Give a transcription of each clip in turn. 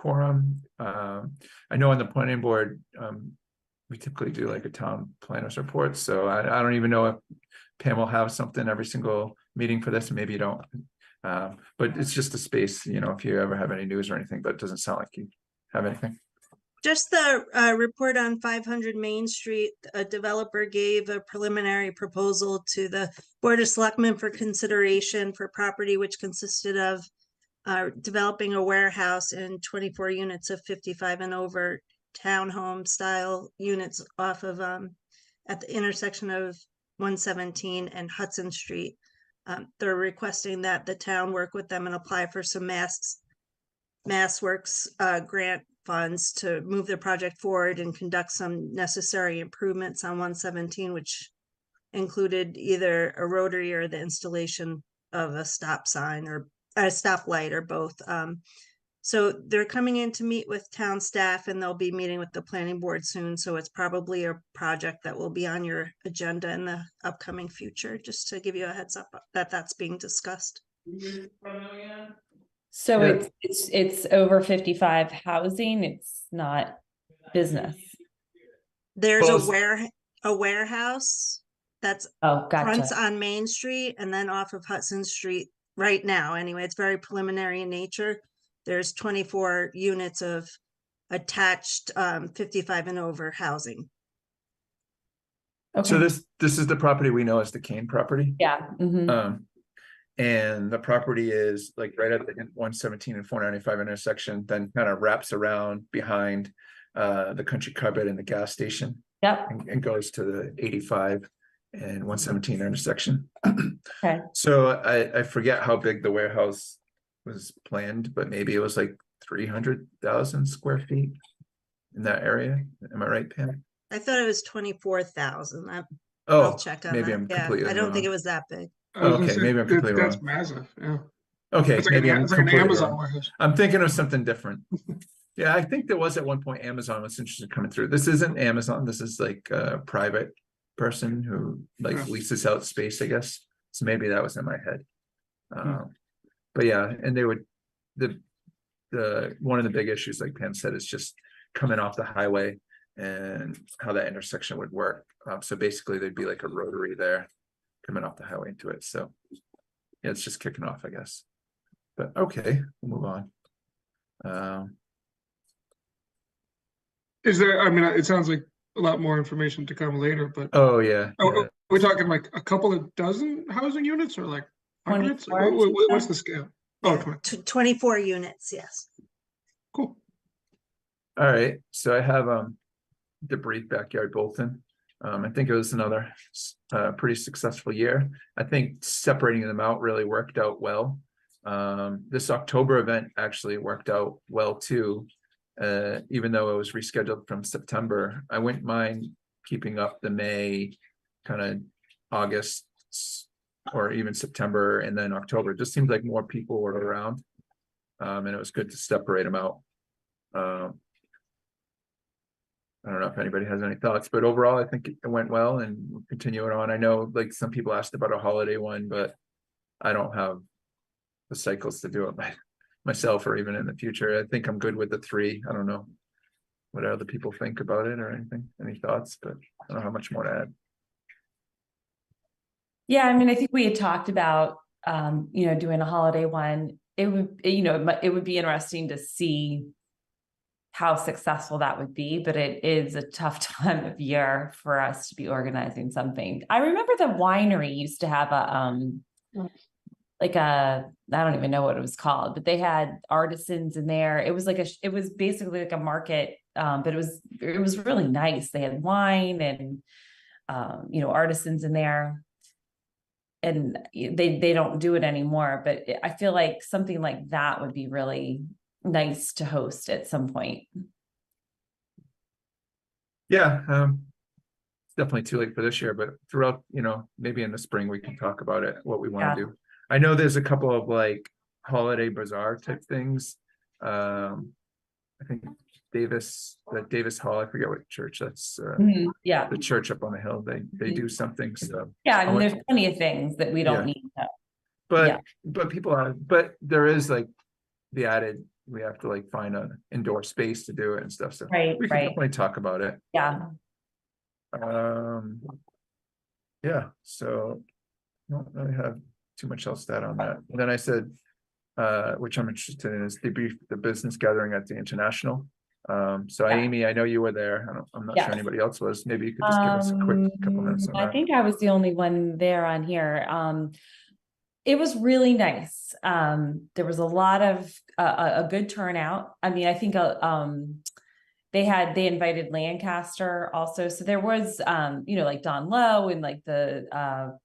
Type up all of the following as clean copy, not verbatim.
quorum. I know on the planning board, we typically do like a town planners report, so I don't even know if Pam will have something every single meeting for this, and maybe you don't. But it's just a space, if you ever have any news or anything, but it doesn't sound like you have anything. Just the report on 500 Main Street. A developer gave a preliminary proposal to the Board of Selectmen for consideration for property which consisted of developing a warehouse and 24 units of 55 and over townhome style units off of at the intersection of 117 and Hudson Street. They're requesting that the town work with them and apply for some Mass Works grant funds to move the project forward and conduct some necessary improvements on 117, which included either a rotary or the installation of a stop sign or a stoplight or both. So they're coming in to meet with town staff, and they'll be meeting with the planning board soon. So it's probably a project that will be on your agenda in the upcoming future, just to give you a heads up that that's being discussed. So it's over 55 housing. It's not business. There's a warehouse that's fronts on Main Street and then off of Hudson Street right now. Anyway, it's very preliminary in nature. There's 24 units of attached 55 and over housing. Okay. So this is the property we know as the Kane property. Yeah. Mm-hmm. And the property is like right at the 117 and 495 intersection, then kind of wraps around behind the Country Cupboard and the gas station. Yep. And goes to the 85 and 117 intersection. Okay. So I forget how big the warehouse was planned, but maybe it was like 300,000 square feet in that area. Am I right, Pam? I thought it was 24,000. I'll check on maybe that. I'm completely I don't wrong. think it was that big. Okay, maybe I'm completely that's wrong. massive. Yeah. Okay, it's like maybe I'm it's like an completely Amazon wrong. warehouse. I'm thinking of something different. Yeah, I think there was at one point Amazon was interested in coming through. This isn't Amazon. This is like a private person who like leases out space, I guess. So maybe that was in my head. But yeah, and they would the one of the big issues, like Pam said, is just coming off the highway and how that intersection would work. So basically, there'd be like a rotary there coming off the highway into it. So yeah, it's just kicking off, I guess. But okay, we'll move on. Is there? I mean, it sounds like a lot more information to come later. But oh yeah, we're talking like a couple of dozen housing units, or like hundreds. What's the scale? Oh, 24 units. Yes. Cool. All right, so I have debris backyard Bolton. I think it was another pretty successful year. I think separating them out really worked out well. This October event actually worked out well too, even though it was rescheduled from September. I wouldn't mind keeping up the May, kind of August, or even September, and then October. It just seemed like more people were around, and it was good to separate them out. I don't know if anybody has any thoughts, but overall, I think it went well, and we'll continue it on. I know like some people asked about a holiday one, but I don't have the cycles to do it myself or even in the future. I think I'm good with the 3. I don't know what other people think about it or anything, any thoughts, but I don't have much more to add. Yeah, I mean, I think we had talked about, doing a holiday one. It would, it would be interesting to see how successful that would be, but it is a tough time of year for us to be organizing something. I remember the winery used to have I don't even know what it was called, but they had artisans in there. It was it was basically like a market, but it was really nice. They had wine and, artisans in there. And they don't do it anymore, but I feel like something like that would be really nice to host at some point. Yeah, it's definitely too late for this year, but throughout, maybe in the spring we can talk about it, what we want to do. I know there's a couple of like holiday bazaar type things. I think Davis Hall, I forget what church that's. The church up on the hill. They do something. So yeah, I mean, there's plenty of things that we don't need to. But people are. But there is like the added we have to like find an indoor space to do it and stuff, so. Right, We can right. definitely talk about it. Yeah. Yeah, so I don't really have too much else to add on that. And then I said, which I'm interested in, is the business gathering at the International. So Yeah. Amy, I know you were there. I'm not sure Yes. anybody else was. Maybe you could just give us a quick couple minutes on I that. think I was the only one there on here. It was really nice. There was a lot of a good turnout. I mean, I think they invited Lancaster also. So there was you know, like Don Lowe and like the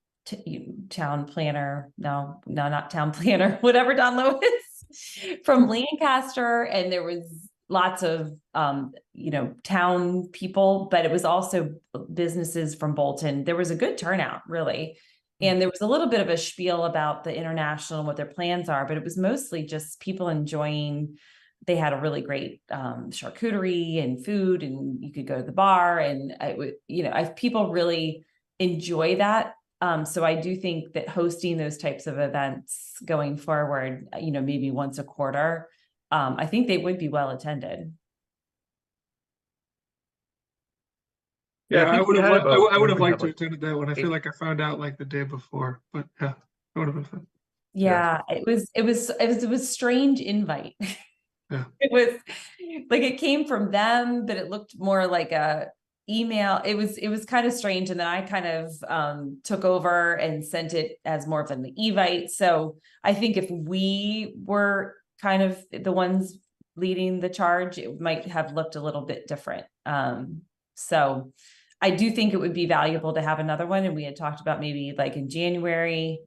town planner. No, not town planner, whatever Don Lowe is from Lancaster. And there was lots of you know, town people, but it was also businesses from Bolton. There was a good turnout, really. And there was a little bit of a spiel about the International and what their plans are, but it was mostly just people enjoying. They had a really great charcuterie and food, and you could go to the bar, and you know, people really enjoy that. So I do think that hosting those types of events going forward, you know, maybe once a quarter, I think they would be well attended. Yeah, I think would we have, had about- I would have we liked to like attend that one. I feel 8. like I found out like the day before, but yeah, that would have been fun. Yeah, it was strange invite. Yeah. It was like it came from them, but it looked more like a email. It was kind of strange. And then I kind of took over and sent it as more of an evite. So I think if we were kind of the ones leading the charge, it might have looked a little bit different. So I do think it would be valuable to have another one. And we had talked about maybe like in January,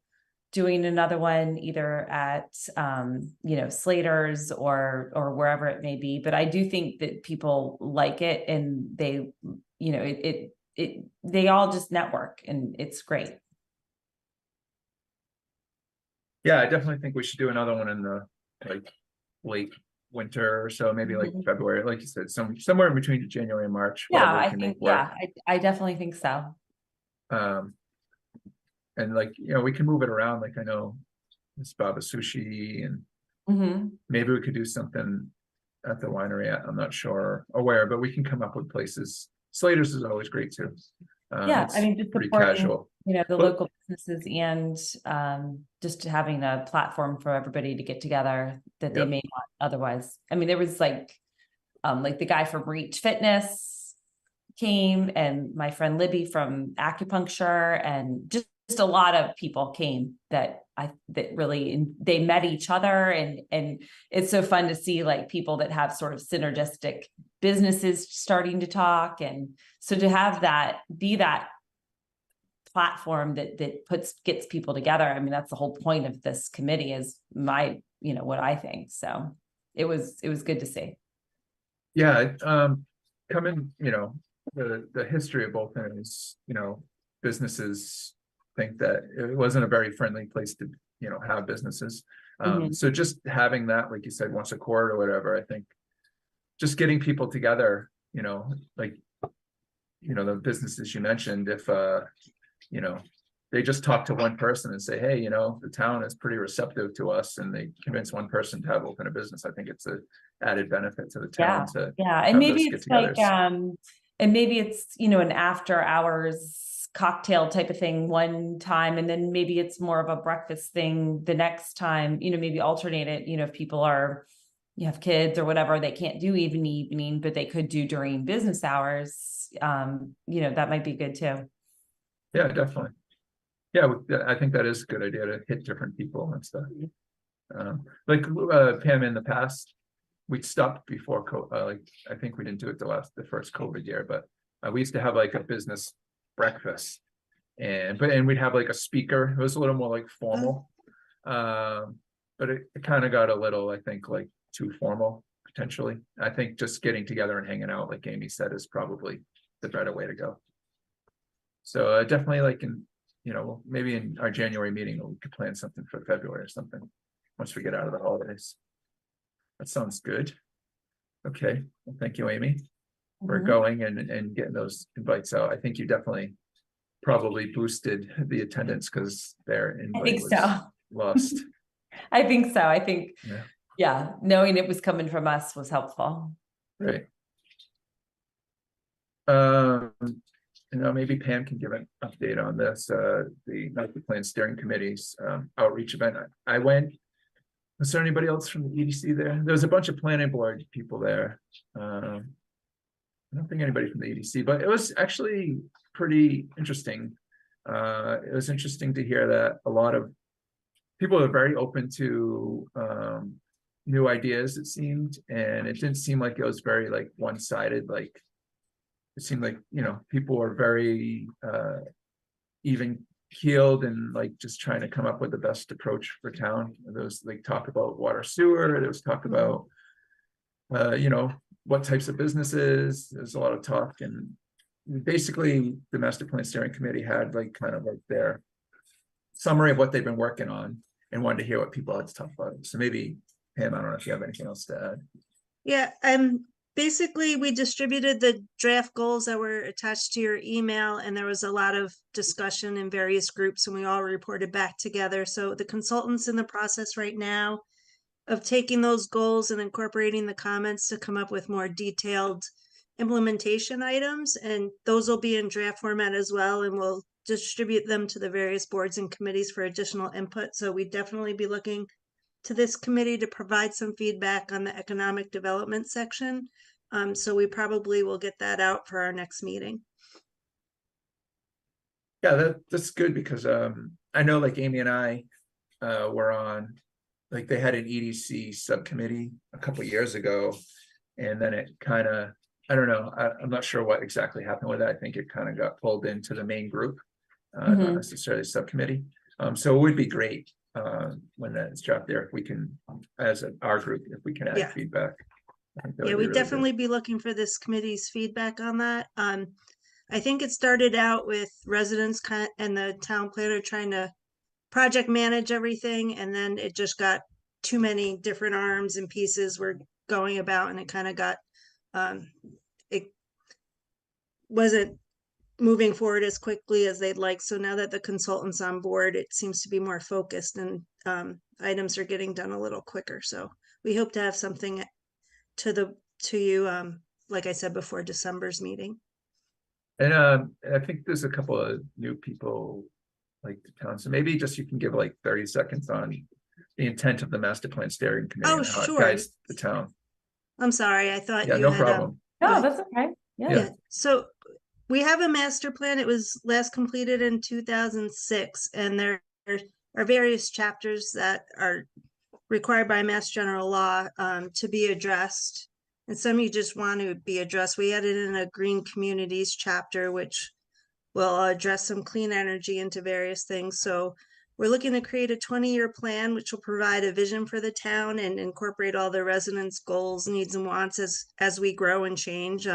doing another one either at you know, Slater's or wherever it may be. But I do think that people like it, and they, you know, they all just network, and it's great. Yeah, I definitely think we should do another one in the like late winter or so, maybe like February, like you said, somewhere in between January and March. Yeah, whatever we I can think, make work. yeah, I definitely think so. And like, you know, we can move it around. Like I know it's Baba Sushi, and Mhm. maybe we could do something at the winery. I'm not sure or where, but we can come up with places. Slater's is always great too. Yeah, It's I mean, just pretty supporting, casual. you know, the But- local businesses, and just having a platform for everybody to get together that they Yep. may not otherwise. I mean, there was like the guy from Reach Fitness came, and my friend Libby from acupuncture, and just a lot of people came that really, they met each other, and it's so fun to see like people that have sort of synergistic businesses starting to talk. And so to have that be that platform that gets people together. I mean, that's the whole point of this committee, is my, you know, what I think. So it was good to see. Yeah, coming, you know, the history of both ends, you know, businesses think that it wasn't a very friendly place to, you know, have businesses. So just having that, like you said, once a quarter or whatever, I think just getting people together, you know, like, you know, the businesses you mentioned, if, you know, they just talk to one person and say, hey, you know, the town is pretty receptive to us, and they convince one person to have open a business. I think it's a added benefit to the town to Yeah. have And maybe those it's like, get-togethers. and maybe it's, you know, an after hours cocktail type of thing one time, and then maybe it's more of a breakfast thing the next time, you know, maybe alternate it, you know, if people you have kids or whatever, they can't do evening, but they could do during business hours. You know, that might be good too. Yeah, definitely. Yeah, I think that is a good idea to hit different people and stuff. Like Pam, in the past, we'd stopped before like I think we didn't do it the first COVID year, but we used to have like a business breakfast, and we'd have like a speaker. It was a little more like formal, but it kind of got a little, I think, like too formal potentially. I think just getting together and hanging out, like Amy said, is probably the better way to go. So definitely, like in, you know, maybe in our January meeting, we could plan something for February or something, once we get out of the holidays. That sounds good. Okay, well, thank you, Amy, for going and getting those invites out. I think you definitely probably boosted the attendance, because their invite was so. lost. I think so. I think, Yeah. Yeah, knowing it was coming from us was helpful. Right. Maybe Pam can give an update on this, the master plan steering committee's outreach event. I went. Was there anybody else from the EDC there? There was a bunch of planning board people there. I don't think anybody from the EDC, but it was actually pretty interesting. It was interesting to hear that a lot of people are very open to new ideas, it seemed, and it didn't seem like it was very like one-sided. Like it seemed like, people were very even keeled and like just trying to come up with the best approach for town. There was like talk about water sewer, there was talk about what types of businesses. There's a lot of talk, and basically the master plan steering committee had like kind of like their summary of what they've been working on and wanted to hear what people had to talk about. So maybe Pam, I don't know if you have anything else to add. Yeah, basically we distributed the draft goals that were attached to your email, and there was a lot of discussion in various groups, and we all reported back together. So the consultant's in the process right now of taking those goals and incorporating the comments to come up with more detailed implementation items, and those will be in draft format as well, and we'll distribute them to the various boards and committees for additional input. So we'd definitely be looking to this committee to provide some feedback on the economic development section. So we probably will get that out for our next meeting. Yeah, that's good, because I know like Amy and I were on, like they had an EDC subcommittee a couple of years ago, and then it kind of, I don't know, I'm not sure what exactly happened with it. I think it kind of got pulled into the main group, not necessarily subcommittee. So it would be great when that's dropped there, if we can, as our group, if we can add feedback. Yeah, we'd definitely be looking for this committee's feedback on that. I think it started out with residents and the town planner trying to project manage everything, and then it just got too many different arms and pieces were going about, and it kind of got it wasn't moving forward as quickly as they'd like. So now that the consultant's on board, it seems to be more focused, and items are getting done a little quicker. So we hope to have something to you, like I said before, December's meeting. And I think there's a couple of new people like the town, so maybe just you can give like 30 seconds on the intent of the master plan steering committee and how it guides the town. I'm sorry, I thought you no had problem. No, that's okay. Yeah. So we have a master plan. It was last completed in 2006, and there are various chapters that are required by Mass General Law to be addressed, and some you just want to be addressed. We added in a green communities chapter, which will address some clean energy into various things. So we're looking to create a 20-year plan, which will provide a vision for the town and incorporate all the residents' goals, needs, and wants as we grow and change.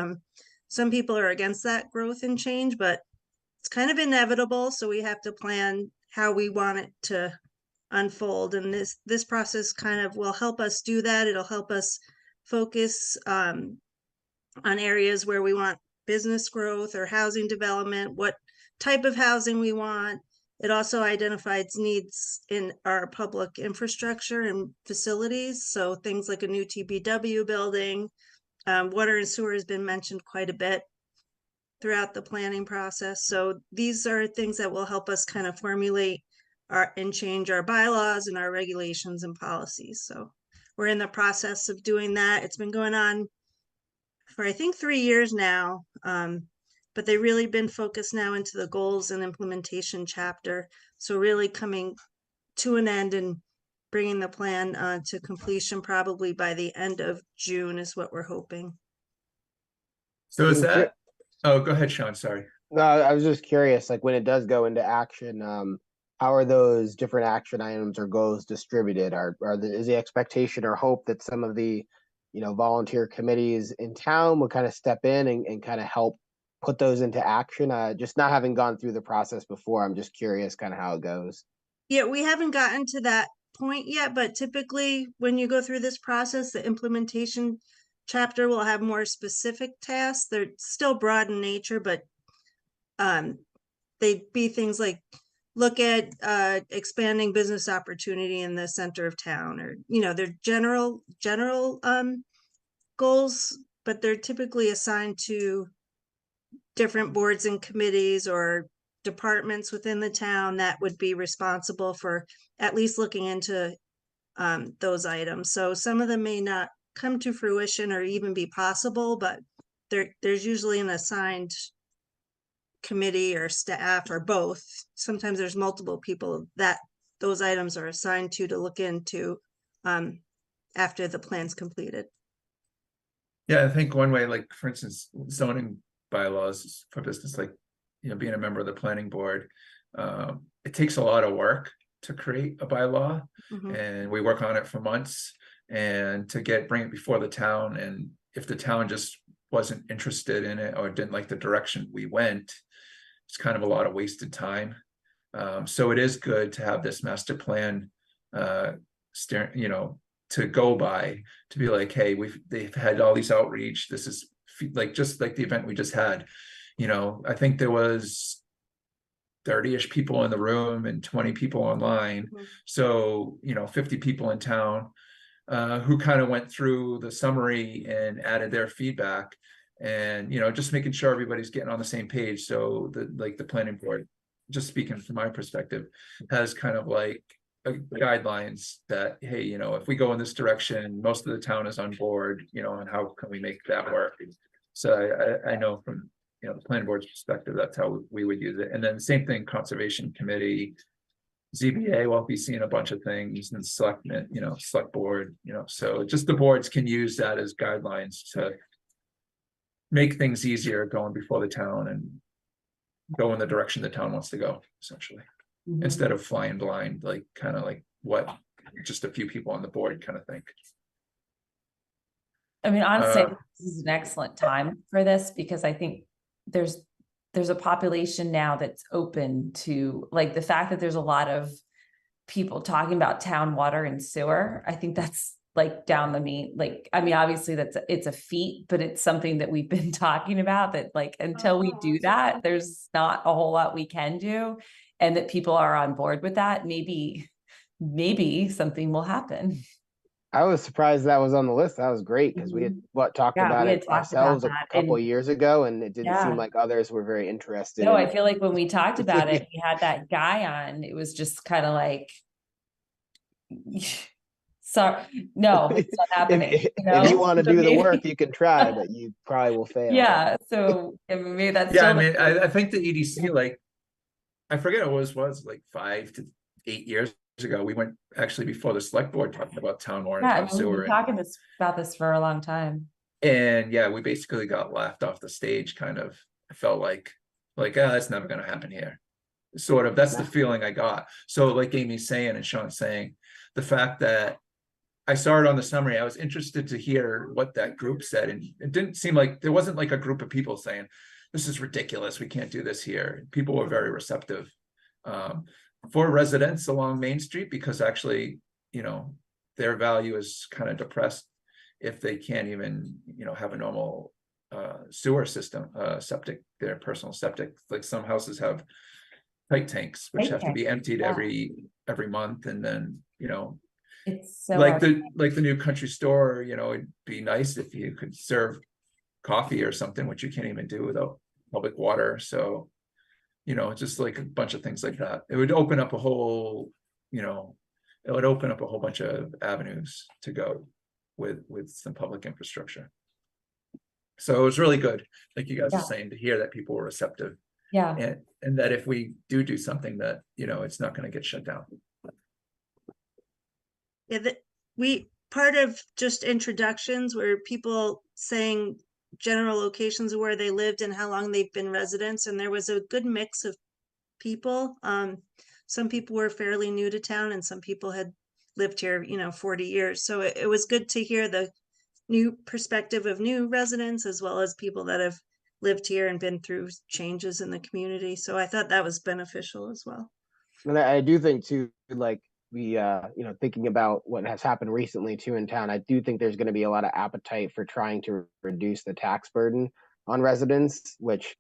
Some people are against that growth and change, but it's kind of inevitable. So we have to plan how we want it to unfold, and this process kind of will help us do that. It'll help us focus on areas where we want business growth or housing development, what type of housing we want. It also identifies needs in our public infrastructure and facilities, so things like a new TPW building. Water and sewer has been mentioned quite a bit throughout the planning process. So these are things that will help us kind of formulate and change our bylaws and our regulations and policies. So we're in the process of doing that. It's been going on for I think 3 years now, but they've really been focused now into the goals and implementation chapter. So really coming to an end and bringing the plan to completion probably by the end of June is what we're hoping. So is that, oh, go ahead, Sean, sorry. No, I was just curious, like when it does go into action, how are those different action items or goals distributed? Is the expectation or hope that some of the, volunteer committees in town would kind of step in and kind of help put those into action? Just not having gone through the process before, I'm just curious kind of how it goes. Yeah, we haven't gotten to that point yet, but typically when you go through this process, the implementation chapter will have more specific tasks. They're still broad in nature, but they'd be things like look at expanding business opportunity in the center of town, or, they're general goals, but they're typically assigned to different boards and committees or departments within the town that would be responsible for at least looking into those items. So some of them may not come to fruition or even be possible, but there's usually an assigned committee or staff or both. Sometimes there's multiple people that those items are assigned to look into after the plan's completed. Yeah, I think one way, like for instance, zoning bylaws for business, like, being a member of the planning board, it takes a lot of work to create a bylaw, and we work on it for months, and to bring it before the town. And if the town just wasn't interested in it or didn't like the direction we went, it's kind of a lot of wasted time. So it is good to have this master plan to go by, to be like, hey, they've had all these outreach. This is just like the event we just had. I think there was 30-ish people in the room and 20 people online. So, 50 people in town who kind of went through the summary and added their feedback, and, just making sure everybody's getting on the same page. So the planning board, just speaking from my perspective, has kind of like guidelines that, hey, if we go in this direction, most of the town is on board, and how can we make that work? So I know from, the planning board's perspective, that's how we would use it. And then the same thing, conservation committee, ZBA will be seeing a bunch of things, and select board, so just the boards can use that as guidelines to make things easier going before the town and go in the direction the town wants to go, essentially, instead of flying blind, like kind of like what just a few people on the board kind of think. I mean, honestly, this is an excellent time for this, because I think there's a population now that's open to, like, the fact that there's a lot of people talking about town water and sewer. I think that's like down the main, like, I mean, obviously it's a feat, but it's something that we've been talking about, that like, until we do that, there's not a whole lot we can do, and that people are on board with that. Maybe something will happen. I was surprised that was on the list. That was great, because we had talked about it ourselves a couple years ago, and it didn't seem like others were very interested. No, I feel like when we talked about it, we had that guy on, it was just kind of like, sorry, no, it's not happening. If you want to do the work, you can try, but you probably will fail. Yeah, so maybe that's I think the EDC, like, I forget, it was like 5 to 8 years ago, we went actually before the select board talking about town water and town sewer. We've been talking about this for a long time. And we basically got laughed off the stage, kind of. I felt like, that's never going to happen here. Sort of, that's the feeling I got. So like Amy's saying and Sean's saying, the fact that I saw it on the summary, I was interested to hear what that group said. And it didn't seem like, there wasn't like a group of people saying, this is ridiculous, we can't do this here. People were very receptive. For residents along Main Street, because actually, their value is kind of depressed if they can't even, have a normal sewer system, septic, their personal septic. Like some houses have tight tanks, which have to be emptied every month. And then, it's so like the new country store, it'd be nice if you could serve coffee or something, which you can't even do without public water. So, just like a bunch of things like that. It would open up a whole, bunch of avenues to go with some public infrastructure. So it was really good, like you guys are saying, to hear that people were receptive. Yeah. And that if we do something, that, it's not going to get shut down. Yeah, part of just introductions were people saying general locations of where they lived and how long they've been residents, and there was a good mix of people. Some people were fairly new to town, and some people had lived here 40 years, so it was good to hear the new perspective of new residents, as well as people that have lived here and been through changes in the community. So I thought that was beneficial as well. And I do think too, like, we thinking about what has happened recently too in town, I do think there's going to be a lot of appetite for trying to reduce the tax burden on residents, which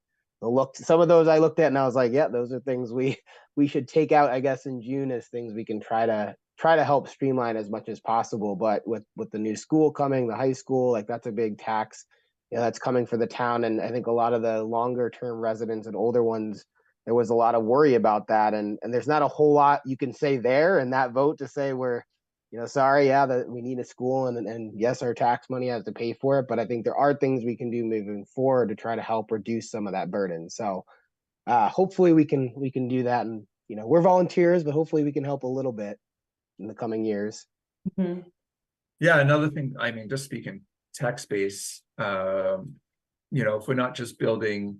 some of those I looked at and I was like, yeah, those are things we we should take out, I guess, in June as things we can try to help streamline as much as possible. But with the new school coming, the high school, like that's a big tax, that's coming for the town. And I think a lot of the longer term residents and older ones, there was a lot of worry about that. And there's not a whole lot you can say there in that vote to say we're, sorry, yeah, that we need a school and yes, our tax money has to pay for it. But I think there are things we can do moving forward to try to help reduce some of that burden. So hopefully we can do that. And, we're volunteers, but hopefully we can help a little bit in the coming years. Mm-hmm. Yeah, another thing, I mean, just speaking tax base, if we're not just building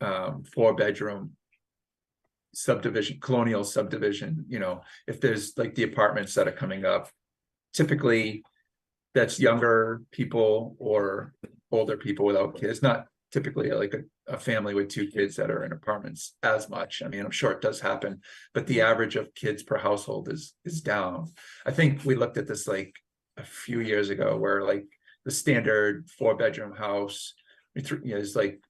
4-bedroom subdivision, colonial subdivision, if there's like the apartments that are coming up, typically that's younger people or older people without kids, not typically like a family with 2 kids that are in apartments as much. I mean, I'm sure it does happen, but the average of kids per household is down. I think we looked at this like a few years ago where like the standard 4-bedroom house is like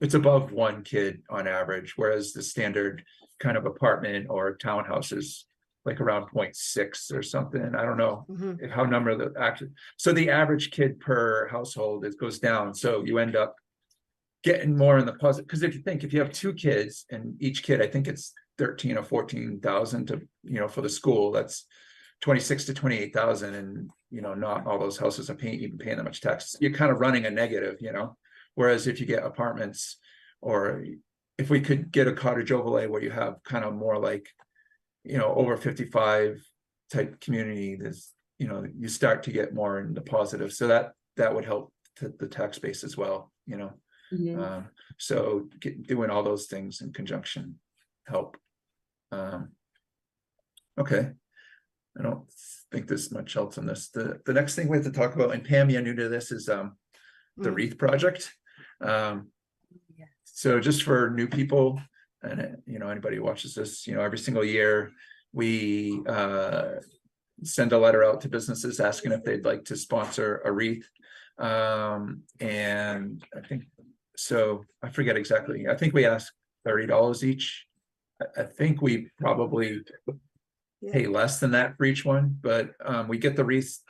it's above 1 kid on average, whereas the standard kind of apartment or townhouse is like around 0.6 or something. I don't know how number the actually. So the average kid per household goes down. So you end up getting more in the positive. Because if you have 2 kids and each kid, I think it's 13 or 14,000 to, for the school, that's 26 to 28,000. And, not all those houses are even paying that much tax. You're kind of running a negative, whereas if you get apartments, or if we could get a cottage overlay where you have kind of more like, over 55 type community, there's, you start to get more in the positive. So that would help the tax base as well, so doing all those things in conjunction help. Okay. I don't think there's much else on this. The next thing we have to talk about, and Pam, you're new to this, is the wreath project. So just for new people, and anybody who watches this, every single year we send a letter out to businesses asking if they'd like to sponsor a wreath. And I think so, I forget exactly. I think we ask $30 each. I think we probably pay less than that for each one, but we get the wreaths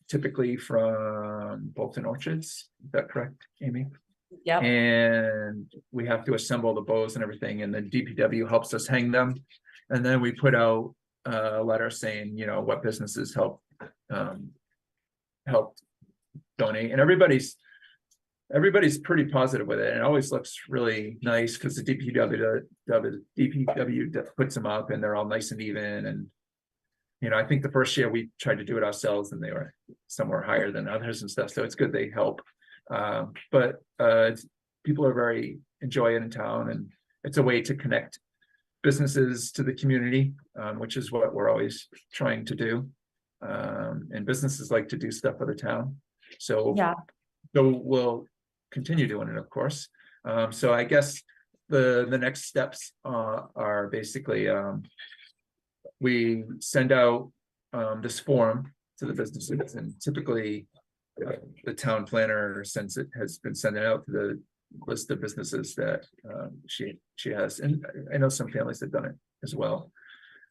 typically from Bolton Orchards. Is that correct, Amy? Yeah. And we have to assemble the bows and everything, and then DPW helps us hang them. And then we put out a letter saying, what businesses help donate, and everybody's pretty positive with it. And it always looks really nice because the DPW puts them up and they're all nice and even. And I think the first year we tried to do it ourselves and they were somewhere higher than others and stuff. So it's good they help. But people are very enjoy it in town, and it's a way to connect businesses to the community, which is what we're always trying to do. And businesses like to do stuff for the town. So we'll continue doing it, of course. So I guess the next steps are basically we send out this form to the businesses, and typically the town planner has been sending out to the list of businesses that she has, and I know some families have done it as well.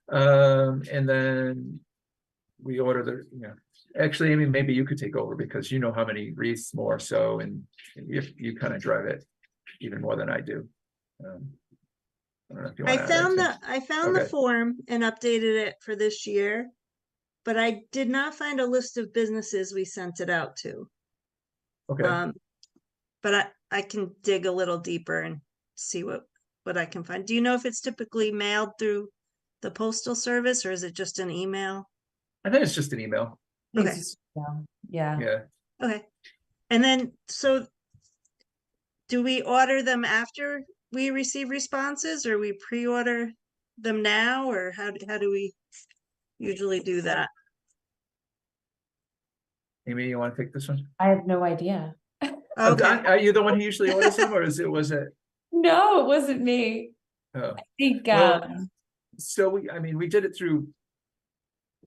And then we order actually, Amy, maybe you could take over because you know how many wreaths more so, and you kind of drive it even more than I do. I don't know if you want to add anything. I found the form and updated it for this year, but I did not find a list of businesses we sent it out to. Okay. But I can dig a little deeper and see what I can find. Do you know if it's typically mailed through the postal service, or is it just an email? I think it's just an email. Okay. Yeah. Okay. And then, so do we order them after we receive responses, or we pre-order them now, or how do we usually do that? Amy, you want to take this one? I have no idea. Okay. Are you the one who usually orders them, or was it? No, it wasn't me. Oh. I think Well, so we did it through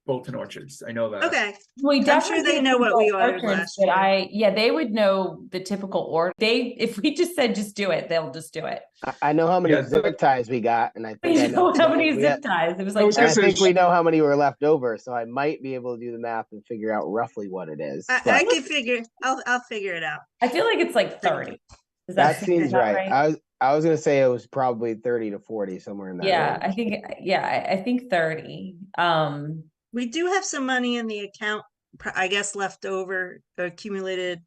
Bolton Orchards. I know that. Okay, We I'm definitely sure they did know what we Bolt ordered Orchards, last but year. they would know the typical order. If we just said, just do it, they'll just do it. I know how many Yeah, zip ties we got, and I think We I know don't have any we zip ties. It was I like, was and gonna I say, think we know how many were left over, so I might be able to do the math and figure out roughly what it is. I But can figure, I'll figure it out. I feel like it's like 30. Does that seem seems about right. I was gonna say it was probably 30 to 40, somewhere in that Yeah, range. I think 30. We do have some money in the account, I guess, left over, accumulated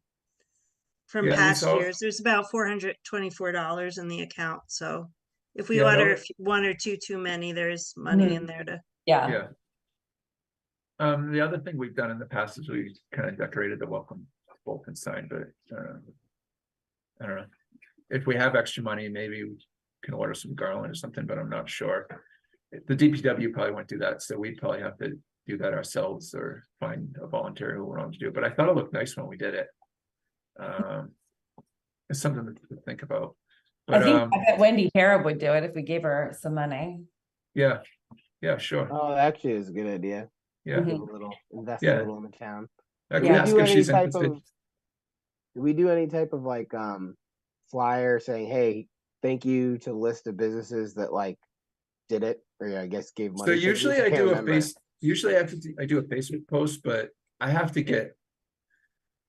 from Yeah, we past saw- years. There's about $424 in the account, so if we Yeah, order no- one or two too many, there's money Mhm. in there to. Yeah. Yeah. The other thing we've done in the past is we kind of decorated the welcome Bolton sign, but I don't know. If we have extra money, maybe we can order some garland or something, but I'm not sure. The DPW probably won't do that, so we'd probably have to do that ourselves or find a volunteer who wanted to do it. But I thought it looked nice when we did it. It's something to think about. But I bet Wendy Harrop would do it if we gave her some money. yeah, sure. Oh, that actually is a good idea. Yeah, Give a little, invest Yeah. a little in the town. I Do can we ask do if any she's type interested. of? Do we do any type of like flyer saying, "Hey, thank you" to list of businesses that like did it, or I guess gave money? So to these? usually I can't do remember. usually I do a Facebook post, but I have to get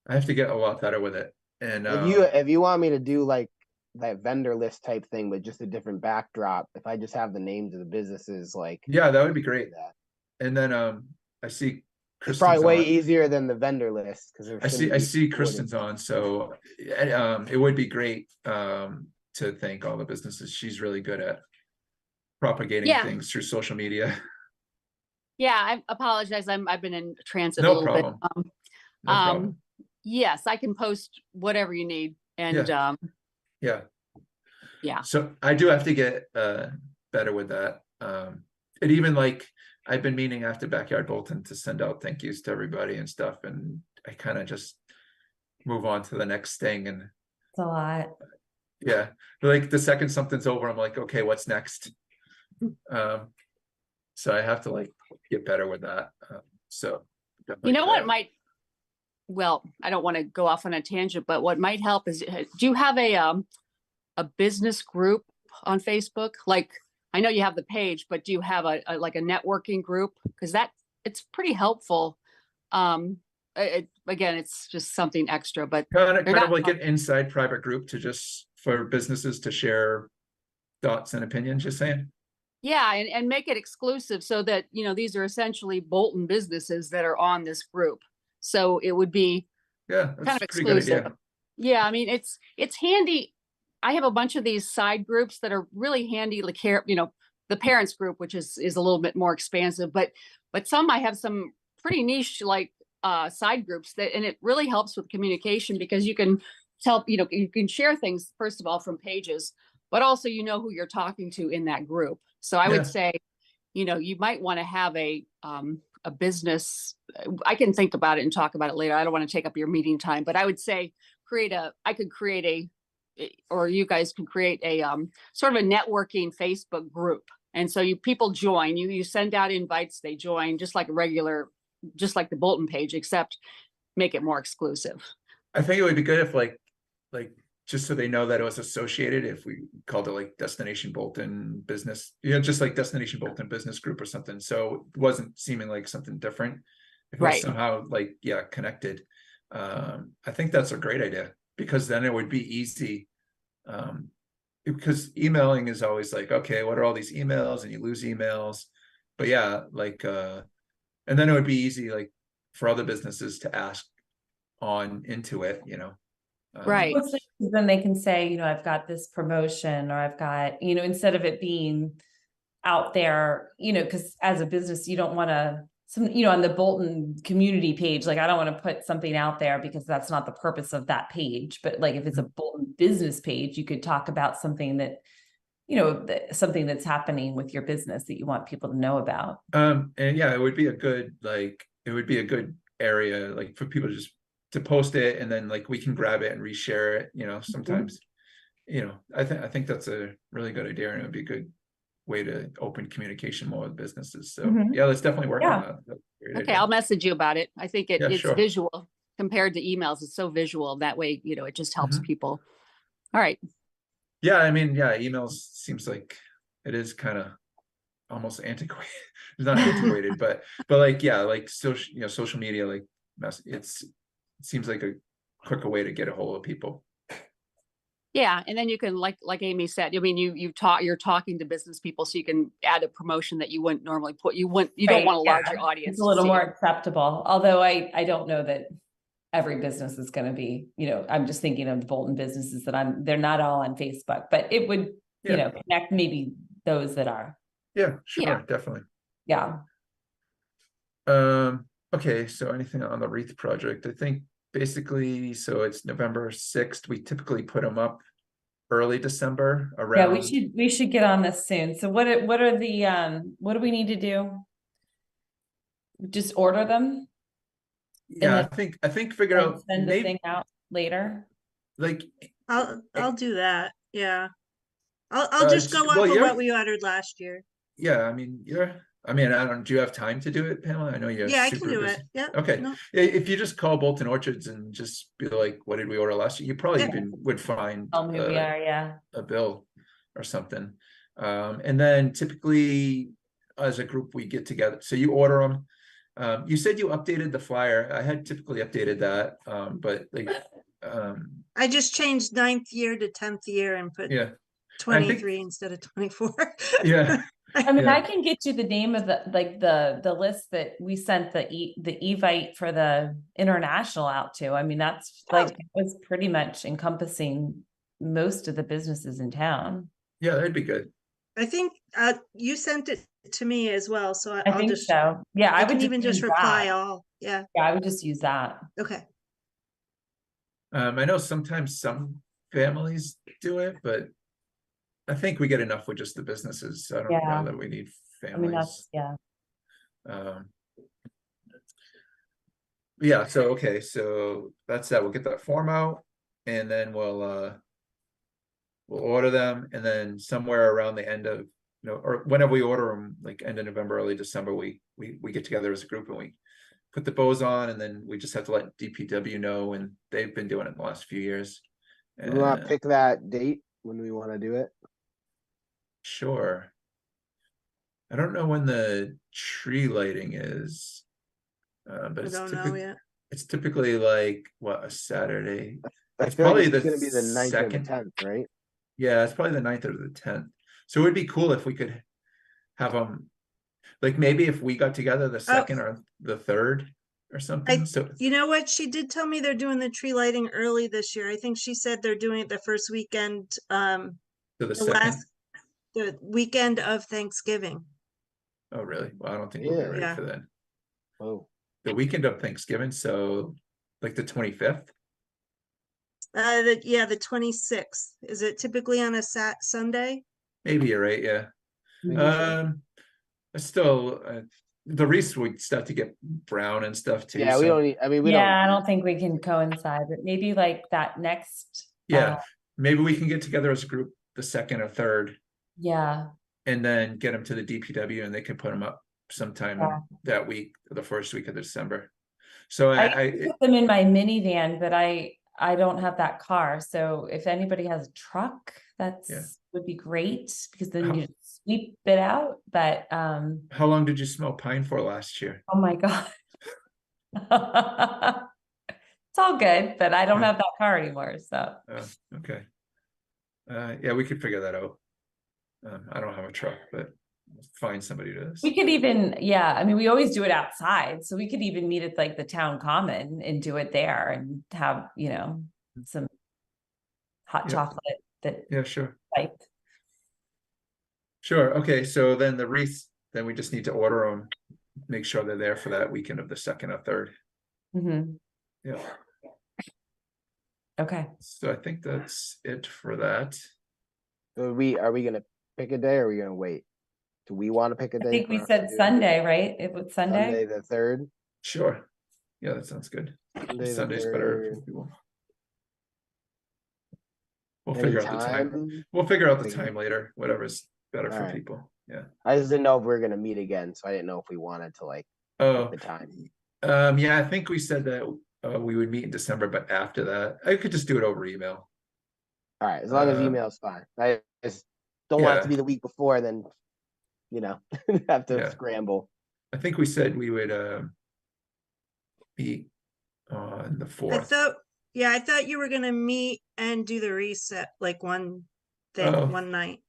a lot better with it. And If you want me to do like that vendor list type thing, but just a different backdrop, if I just have the names of the businesses, like yeah, that would be great. that. And then I see It's probably Kristen's way on. easier than the vendor list because I see Kristen's on, so it would be great to thank all the businesses. She's really good at propagating Yeah. things through social media. Yeah, I apologize. I've been in transit a No little problem. bit. No problem. Yes, I can post whatever you need. And Yeah. Yeah. So I do have to get better with that. And even like I've been meaning after Backyard Bolton to send out thank yous to everybody and stuff, and I kind of just move on to the next thing. And It's a lot. yeah, like the second something's over, I'm like, okay, what's next? So I have to like get better with that. So you know what might, well, I don't want to go off on a tangent, but what might help is, do you have a business group on Facebook? Like, I know you have the page, but do you have a like a networking group? Because it's pretty helpful. Again, it's just something extra, but kind of like an inside private group to just for businesses to share thoughts and opinions, you're saying? yeah, and make it exclusive so that, you know, these are essentially Bolton businesses that are on this group. So it would be Yeah, that's kind of a pretty good exclusive. idea. Yeah, I mean, it's handy. I have a bunch of these side groups that are really handy, like here, you know, the parents group, which is a little bit more expansive, but some, I have some pretty niche like side groups that, and it really helps with communication because you can tell, you know, you can share things, first of all, from pages, but also, you know, who you're talking to in that group. So I Yeah. would say, you know, you might want to have a business. I can think about it and talk about it later. I don't want to take up your meeting time, but I would say I could create a, or you guys could create a sort of a networking Facebook group. And so people join, you send out invites, they join just like just like the Bolton page, except make it more exclusive. I think it would be good if like just so they know that it was associated, if we called it like Destination Bolton Business, just like Destination Bolton Business Group or something. So it wasn't seeming like something different. If it was Right. somehow like, connected. I think that's a great idea because then it would be easy. Because emailing is always like, okay, what are all these emails? And you lose emails. But yeah, like, and then it would be easy like for other businesses to ask on into it, Right. Then they can say, you know, I've got this promotion, or I've got, you know, instead of it being out there, you know, because as a business, you don't want to, on the Bolton community page, like I don't want to put something out there because that's not the purpose of that page. But like if it's a Bolton business page, you could talk about something that, you know, something that's happening with your business that you want people to know about. And yeah, it would be a good area like for people to post it, and then like we can grab it and reshare it, sometimes. I think that's a really good idea, and it would be a good way to open communication more with businesses. So yeah, let's definitely work on that. Great Okay, idea. I'll message you about it. I think Yeah, it's sure. visual compared to emails. It's so visual. That way, it just helps Mhm. people. All right. Yeah, I mean, yeah, emails seems like it is kind of almost antiquated. It's not antiquated, but like, yeah, like social media, like it seems like a quicker way to get a hold of people. Yeah, and then you can, like Amy said, I mean, you're talking to business people, so you can add a promotion that you wouldn't normally put. You don't Right, want a larger yeah. audience. It's a to little see more it. acceptable, although I don't know that every business is going to be, I'm just thinking of the Bolton businesses they're not all on Facebook, but it would, Yeah. connect maybe those that are. Yeah, sure, Yeah. definitely. Yeah. Okay, so anything on the wreath project? I think basically, so it's November 6th. We typically put them up early December Yeah, around. we should get on this soon. So what are the what do we need to do? Just order them Yeah, then- I think figure and out send the maybe thing out later. like I'll do that. Yeah. I'll just go well, off of you're what we ordered last year. yeah, I mean I don't, do you have time to do it, Pamela? I know you're Yeah, I can super do busy. it. Yeah. Okay. No. If you just call Bolton Orchards and just be like, what did we order last year? You probably Yeah. even would find Tell me who we are, yeah. a bill or something. And then typically as a group, we get together. So you order them. You said you updated the flyer. I had typically updated that, but like, I just changed 9th year to 10th year and put yeah, 23 instead of 24. yeah. I mean, Yeah. I can get you the name of the list that we sent the Evite for the international out to. I mean, that's like, it was pretty much encompassing most of the businesses in town. Yeah, that'd be good. I think you sent it to me as well, so I I'll think just so. Yeah, I would can even just use reply that. all. Yeah. Yeah, I would just use that. Okay. I know sometimes some families do it, but I think we get enough with just the businesses. I don't Yeah. know that we need I mean, families. yeah. Yeah, so okay, so that's that. We'll get that form out and then we'll order them, and then somewhere around the end of or whenever we order them, like end of November, early December, we get together as a group and we put the bows on, and then we just have to let DPW know, and they've been doing it in the last few years. We want And to pick that date when we want to do it. sure. I don't know when the tree lighting is, but I don't know yet. it's typically like what, a Saturday. I It's feel like probably it's the gonna be the 9th or the 2nd. 10th, right? Yeah, it's probably the 9th or the 10th. So it would be cool if we could have them, like maybe if we got together the 2nd or the 3rd or something. So You know what? She did tell me they're doing the tree lighting early this year. I think she said they're doing it the first weekend, the the 2nd. the weekend of Thanksgiving. Oh, really? Well, I don't think we'll be ready Yeah. for that. Oh, The weekend of Thanksgiving, so like the 25th. The 26th. Is it typically on a Sunday? Maybe you're right. Yeah. Still, the wreaths would start to get brown and stuff too. yeah, we so don't need, I mean, we Yeah, don't, I don't think we can coincide, but maybe like that next. yeah, maybe we can get together as a group the 2nd or 3rd, Yeah. and then get them to the DPW, and they can put them up sometime Yeah. that week, the first week of December. So I put them in my minivan, but I don't have that car. So if anybody has a truck, would be great, because then you just sweep it out. But how long did you smell pine for last year? oh my God. It's all good, but I don't Yeah. have that car anymore. So Okay. Yeah, we could figure that out. I don't have a truck, but find somebody to. we could even, I mean, we always do it outside. So we could even meet at like the town common and do it there and have, some hot chocolate that Yeah, sure. liked. Sure. Okay. So then the wreaths, then we just need to order them, make sure they're there for that weekend of the 2nd or 3rd. Mm-hmm. Yeah. Okay. So I think that's it for that. so are we gonna pick a day or are we gonna wait? Do we want to pick a day? I think we for us said to do it? Sunday, right? It was Sunday Sunday. the 3rd. Sure. Yeah, that sounds good. Sunday the Sunday's better 3rd. for people. We'll figure out the time. Anytime? We'll figure out the Figure- time later, whatever's better for Alright. people. Yeah. I just didn't know if we were gonna meet again, so I didn't know if we wanted to like Oh, the time. yeah, I think we said that we would meet in December, but after that, I could just do it over email. All right, as long as Uh, email's fine. I just don't want it to Yeah. be the week before, and then, have to Yeah. scramble. I think we said we would meet on the I 4th. thought, yeah, I thought you were gonna meet and do the reset like one thing, Oh. one night.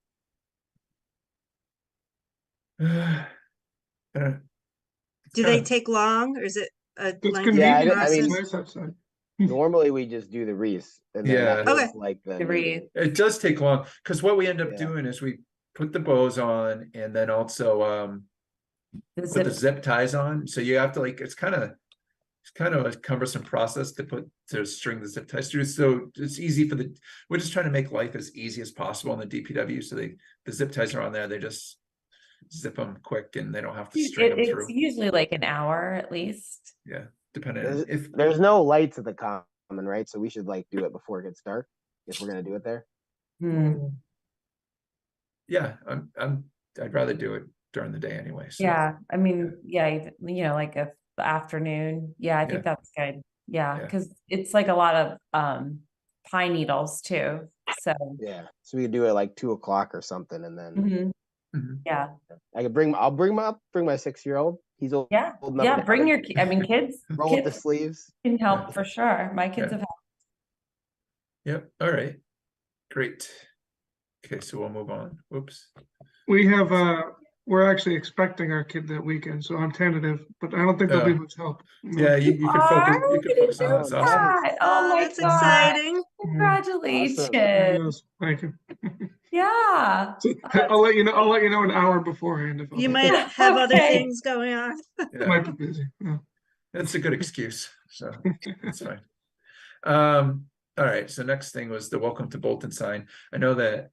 Do they take long or is it a It's lengthy Yeah, convenient. I mean, process? Nice outside. normally we just do the Reese, and then that Yeah. Okay. is like the The wreath. meeting. It does take long because what we end up Yeah. doing is we put the bows on and then also The put the zip- zip ties on. So you have to like it's kind of a cumbersome process to string the zip ties through. So it's easy we're just trying to make life as easy as possible in the DPW. So the zip ties are on there, they just zip them quick and they don't have to string them it's through. usually like an hour at least. Yeah, depending on if There's no lights at the common, right? So we should like do it before it gets dark if we're gonna do it there. Hmm. yeah, I'd rather do it during the day anyway. So Yeah, I mean, yeah, like the afternoon. Yeah, I think Yeah. that's good. Yeah, Yeah. because it's like a lot of pine needles too. So Yeah, so we could do it like 2 o'clock or something, and then mhm, Mhm. yeah, I'll bring my 6-year-old. He's old yeah, enough yeah. now Bring to your. I mean, kids. roll up the Kids sleeves. can help for sure. My kids Yeah. have. Yep. All right. Great. Okay, so we'll move on. Whoops. We have, we're actually expecting our kid that weekend, so I'm tentative, but I don't think there'll be much help. Yeah, you could focus. Are You could gonna focus on do that. It's awesome. that? Oh my That's god! exciting. Congratulations! Yes, thank you. Yeah. So, I'll let you know. I'll let you know an hour beforehand if You I'll might have other Okay. things going on. Yeah, might be busy. Yeah. that's a good excuse. So that's fine. All right. So next thing was the welcome to Bolton sign. I know that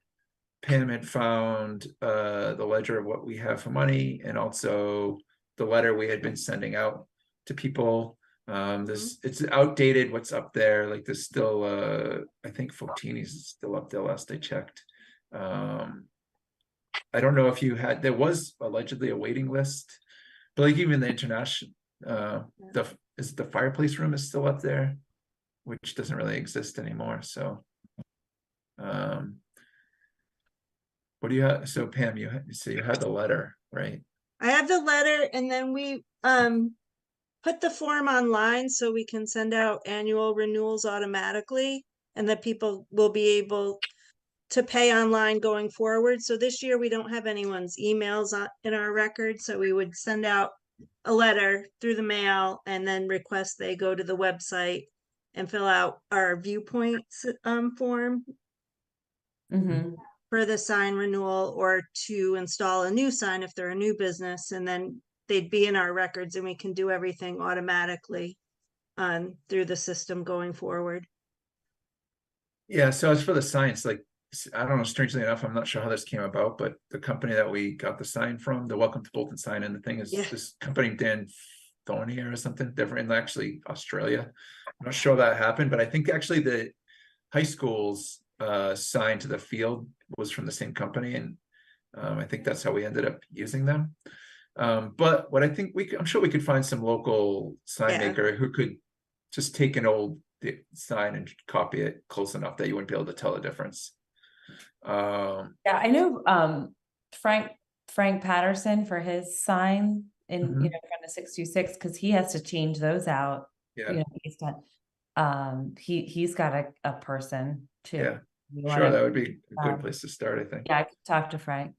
Pam had found the ledger of what we have for money and also the letter we had been sending out to people. This it's outdated what's up there. Like there's still I think Fotini's is still up there last I checked. I don't know if there was allegedly a waiting list, but like even the international the fireplace room is still up there, which doesn't really exist anymore. So what do you have? So Pam, you had the letter, right? I have the letter and then we put the form online so we can send out annual renewals automatically and that people will be able to pay online going forward. So this year we don't have anyone's emails in our record, so we would send out a letter through the mail and then request they go to the website and fill out our viewpoints form Mhm. for the sign renewal or to install a new sign if they're a new business, and then they'd be in our records and we can do everything automatically through the system going forward. Yeah, so as for the science, like I don't know, strangely enough, I'm not sure how this came about, but the company that we got the sign from, the Welcome to Bolton sign, and the thing is this company Dan Thornier or something different, in actually Australia. I'm not sure that happened, but I think actually the high school's sign to the field was from the same company, and I think that's how we ended up using them. But what I think I'm sure we could find some local sign maker who could just take an old sign and copy it close enough that you wouldn't be able to tell the difference. Yeah, I know Frank Patterson for his sign in front of 626 because he has to change those out. Yeah, he's done. He's got a person too. Yeah, sure, that would be a good place to start, I think. Yeah, I could talk to Frank.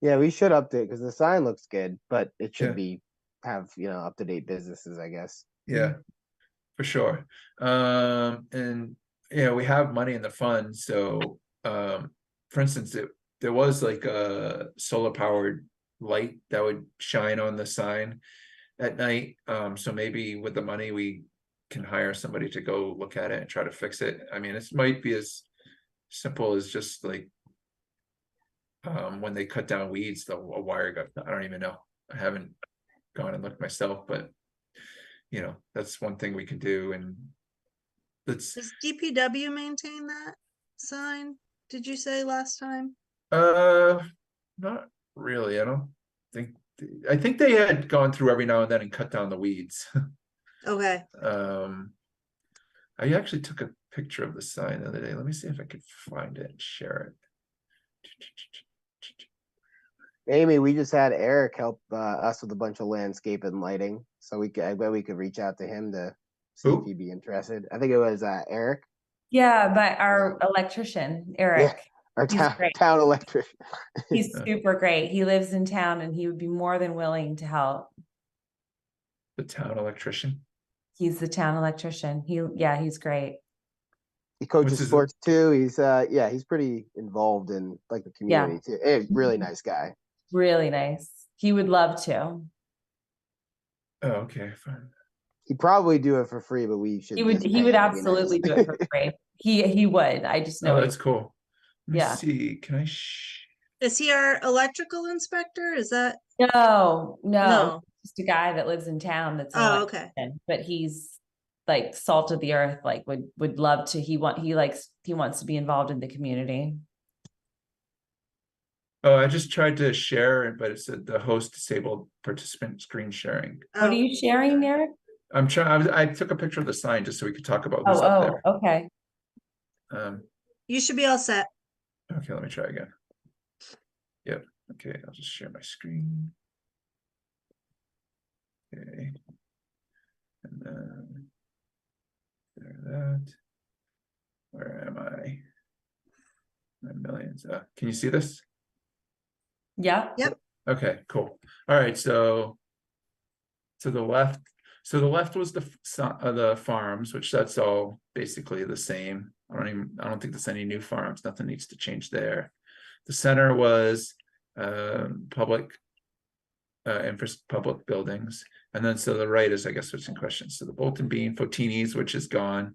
Yeah, we should update because the sign looks good, but it should Yeah. have up-to-date businesses, I guess. Yeah, for sure. And we have money in the fund, so for instance, there was like a solar powered light that would shine on the sign at night. So maybe with the money we can hire somebody to go look at it and try to fix it. I mean, it might be as simple as just like when they cut down weeds, a wire got, I don't even know. I haven't gone and looked myself, but that's one thing we can do. And Does DPW maintain that sign? Did you say last time? not really. I don't think I think they had gone through every now and then and cut down the weeds. Okay, I actually took a picture of the sign the other day. Let me see if I could find it and share it. Amy, we just had Eric help us with a bunch of landscape and lighting, so I bet we could reach out to him to see Who? if he'd be interested. I think it was Eric, Yeah, but our electrician, Eric, our he's great. town electrician. He's super great. He lives in town and he would be more than willing to help. The town electrician. He's the town electrician. He's great. He coaches What's his- sports too. He's he's pretty involved in like the community too. Really nice guy. Really nice. He would love to. Oh, okay, fine. He'd probably do it for free, but we should. He would just pay him to be absolutely nice. do it for free. He would. I just know Oh, he that's cool. Let me Yeah. see. Can I? is he our electrical inspector? Is that, No, No. just a guy that lives in town that's an oh, okay, electrician, but he's like salt of the earth, like would love to. He wants to be involved in the community. Oh, I just tried to share it, but it said the host disabled participant screen sharing. What are oh, you sharing, Eric? I'm trying. I took a picture of the sign just so we could talk about who's up there. Okay. you should be all set. Okay, let me try again. Yep. Okay, I'll just share my screen. Okay. And then there that. Where am I? My millions. Can you see this? Yeah. Yep. Okay, cool. All right, so to the left, was the farms, which that's all basically the same. I don't think there's any new farms. Nothing needs to change there. The center was public public buildings, and then so the right is, I guess, what's in question. So the Bolton Bean, Fotini's, which is gone.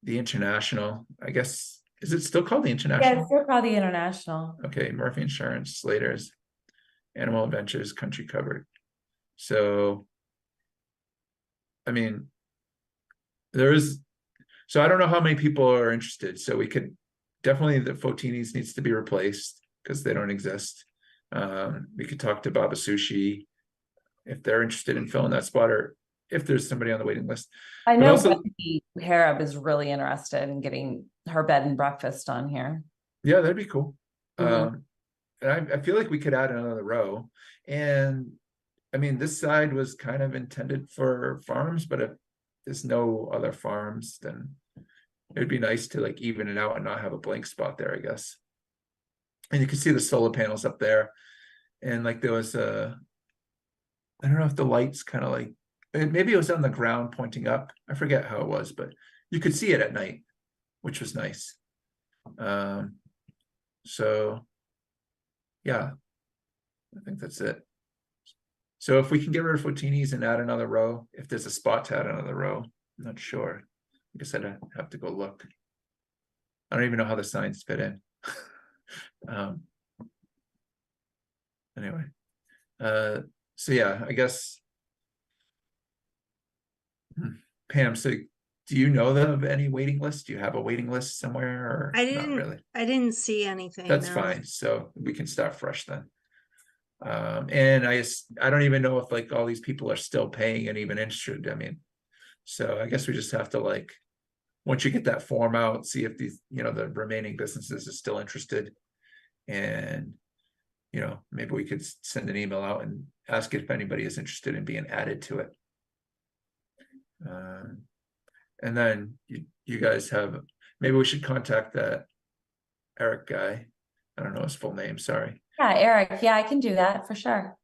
The International, I guess, is it still called the Yeah, International? it's still called the International. Okay, Murphy Insurance, Slater's, Animal Adventures, Country Covered. So, I mean, so I don't know how many people are interested. So we could definitely, the Fotini's needs to be replaced because they don't exist. We could talk to Baba Sushi if they're interested in filling that spot, or if there's somebody on the waiting list. I But know also- Becky Harab is really interested in getting her bed and breakfast on here. Yeah, that'd be cool. Mhm. And I feel like we could add another row. And I mean, this side was kind of intended for farms, but if there's no other farms, then it'd be nice to like even it out and not have a blank spot there, I guess. And you can see the solar panels up there. And like there was I don't know if the lights kind of like, maybe it was on the ground pointing up. I forget how it was, but you could see it at night, which was nice. So yeah, I think that's it. So if we can get rid of Fotini's and add another row, if there's a spot to add another row, I'm not sure. I guess I'd have to go look. I don't even know how the signs fit in. Anyway, so yeah, I guess. Pam, so do you know of any waiting list? Do you have a waiting list somewhere, or I not didn't, really? I didn't see anything. That's no. fine. So we can start fresh then. And I don't even know if like all these people are still paying and even interested. I mean, so I guess we just have to like, once you get that form out, see if these, the remaining businesses are still interested. And, maybe we could send an email out and ask if anybody is interested in being added to it. And then you guys have, maybe we should contact that Eric guy. I don't know his full name, sorry. Yeah, Eric. Yeah, I can do that for sure.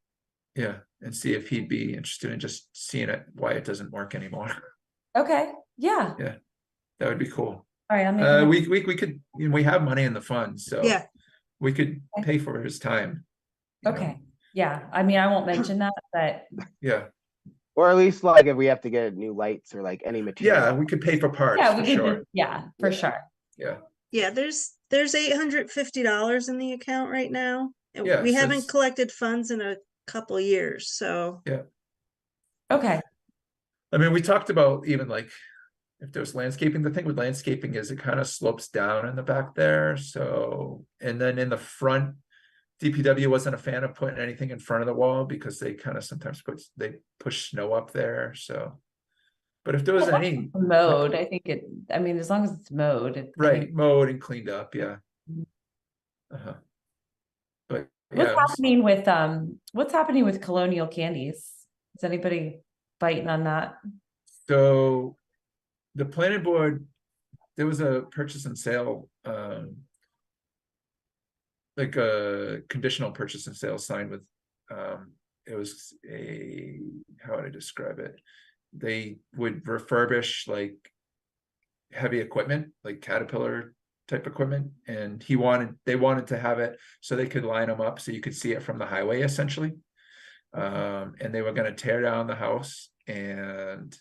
Yeah, and see if he'd be interested in just seeing why it doesn't work anymore. Okay. Yeah. Yeah, that would be cool. All right. I'll make a note. We could, we have money in the fund, so Yeah, we could Okay. pay for his time. you know? Okay. Yeah. I mean, I won't mention that, but Yeah, Or at least like if we have to get new lights or like any material. yeah, we could pay for parts yeah, for we could sure. just, yeah, for Yeah. sure. yeah, there's $850 in the account right now. And Yeah, we so haven't it's- collected funds in a couple years, so. Okay. I mean, we talked about even like if there's landscaping, the thing with landscaping is it kind of slopes down in the back there. So, and then in the front, DPW wasn't a fan of putting anything in front of the wall because they kind of sometimes push snow up there, so. But if there was any. Mowed, I think I mean, as long as it's mowed. I Right, think- mowed and cleaned up, yeah. Mhm. But What's yeah, what's happening with Colonial Candies? Is anybody biting on that? so the planning board, there was a purchase and sale, like a conditional purchase and sale signed with, it was how would I describe it? They would refurbish like heavy equipment, like Caterpillar type equipment, and they wanted to have it so they could line them up so you could see it from the highway essentially. And they were going to tear down the house and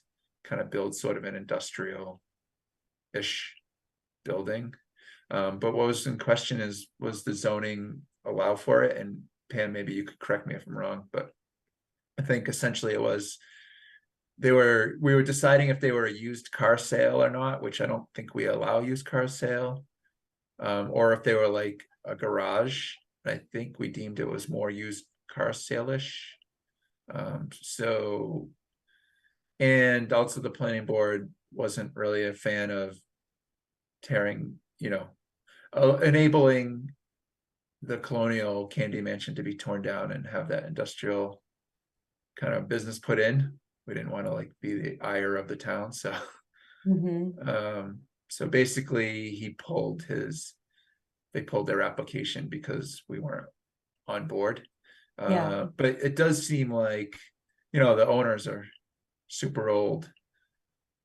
kind of build sort of an industrial-ish building. But what was in question was the zoning allow for it? And Pam, maybe you could correct me if I'm wrong, but I think essentially it was we were deciding if they were a used car sale or not, which I don't think we allow used car sale. Or if they were like a garage. I think we deemed it was more used car sale-ish. So, and also the planning board wasn't really a fan of tearing, enabling the Colonial Candy Mansion to be torn down and have that industrial kind of business put in. We didn't want to like be the ire of the town, so. So basically they pulled their application because we weren't on board. Yeah. But it does seem like, the owners are super old.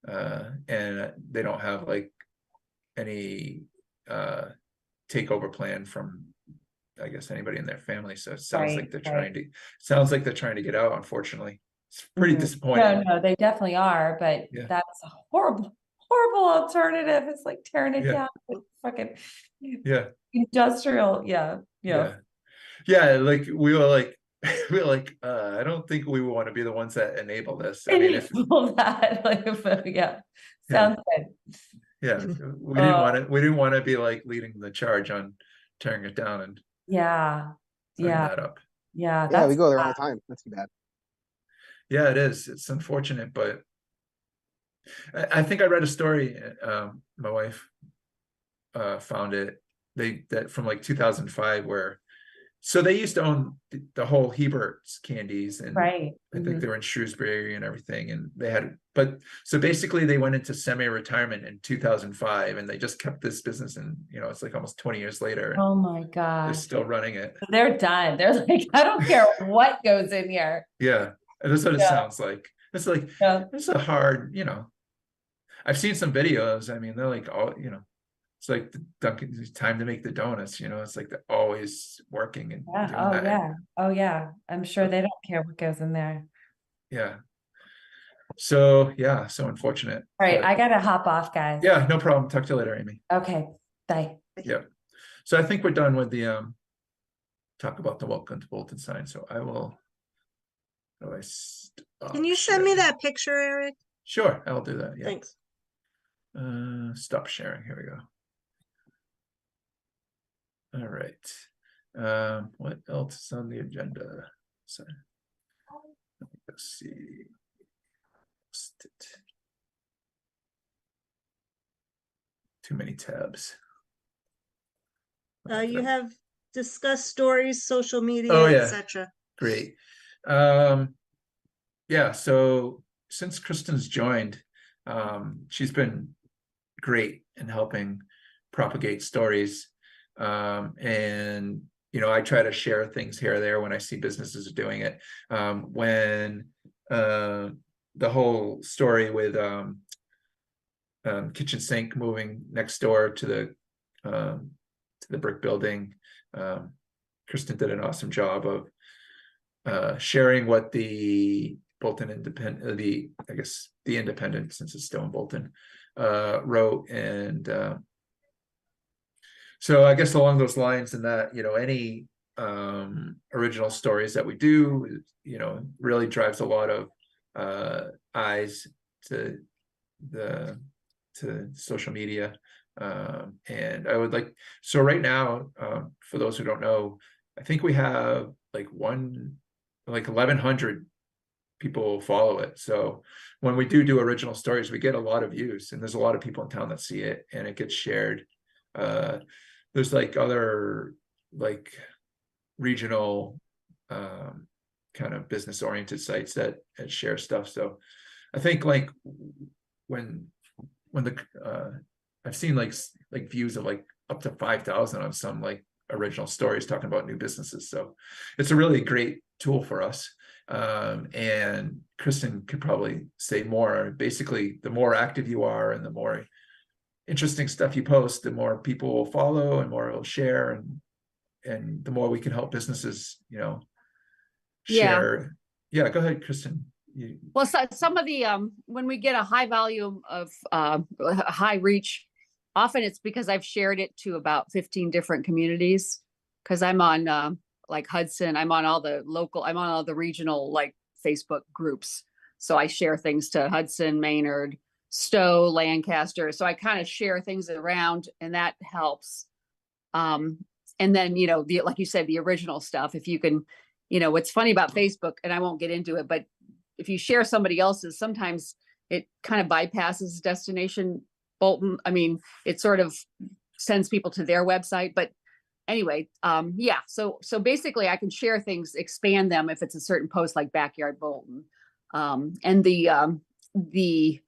And they don't have like any takeover plan from, I guess, anybody in their family. So it sounds like they're trying to get out, unfortunately. It's pretty disappointing. No, they definitely are, but Yeah. that's a horrible alternative. It's like tearing it Yeah. down. It's fucking Yeah. industrial. Yeah. Like we were like I don't think we want to be the ones that enable this. I mean, if that, sounds good. yeah, we didn't want to be like leading the charge on tearing it down and putting that up. Yeah, Yeah, we go there all the time. That's too bad. Yeah, it is. It's unfortunate, but I think I read a story. My wife found it. That from like 2005, where so they used to own the whole Hebert's candies, and Right. I think they were in Shrewsbury and everything, and they had. But so basically, they went into semi-retirement in 2005, and they just kept this business, and it's like almost 20 years later. And Oh my they're gosh. still running it. They're done. They're like, I don't care what goes in here. Yeah, and that's what it sounds like. It's like it's a hard, I've seen some videos. I mean, they're like all, it's like the Dunkin', it's time to make the donuts, it's like they're always working and doing that. Oh yeah. I'm sure they don't care what goes in there. Yeah. So yeah, so unfortunate. All right, but, I gotta hop off, guys. Yeah, no problem. Talk to you later, Amy. Okay, bye. Yeah. So I think we're done with the talk about the welcome to Bolton sign. So I will. Can you send me that picture, Eric? Sure, I'll do that. Yeah. Thanks. Stop sharing. Here we go. All right. What else is on the agenda? So, let's see. Too many tabs. You have discussed stories, social media, Oh, yeah. etc. Great. Yeah, so since Kristen's joined, she's been great in helping propagate stories. And I try to share things here or there when I see businesses doing it. When the whole story with kitchen sink moving next door to the brick building, Kristen did an awesome job of sharing what the Bolton Independent, the Independent, since it's still in Bolton, wrote. And so I guess along those lines, and that any original stories that we do, really drives a lot of eyes to social media. And I would like, so right now, for those who don't know, I think we have like 1,100 people follow it. So when we do original stories, we get a lot of views, and there's a lot of people in town that see it, and it gets shared. There's like other like regional kind of business oriented sites that share stuff. So I think like when the I've seen like views of like up to 5,000 on some like original stories talking about new businesses. So it's a really great tool for us. And Kristen could probably say more. Basically, the more active you are and the more interesting stuff you post, the more people will follow and more will share, and the more we can help businesses, share. Yeah, go ahead, Kristen. Well, so some of the when we get a high volume of high reach, often it's because I've shared it to about 15 different communities, because I'm on like Hudson, I'm on all the regional like Facebook groups. So I share things to Hudson, Maynard, Stowe, Lancaster. So I kind of share things around, and that helps. And then, like you said, the original stuff, if you can, what's funny about Facebook, and I won't get into it, but if you share somebody else's, sometimes it kind of bypasses destination Bolton. I mean, it sort of sends people to their website, but anyway, yeah. So basically I can share things, expand them if it's a certain post like Backyard Bolton. And the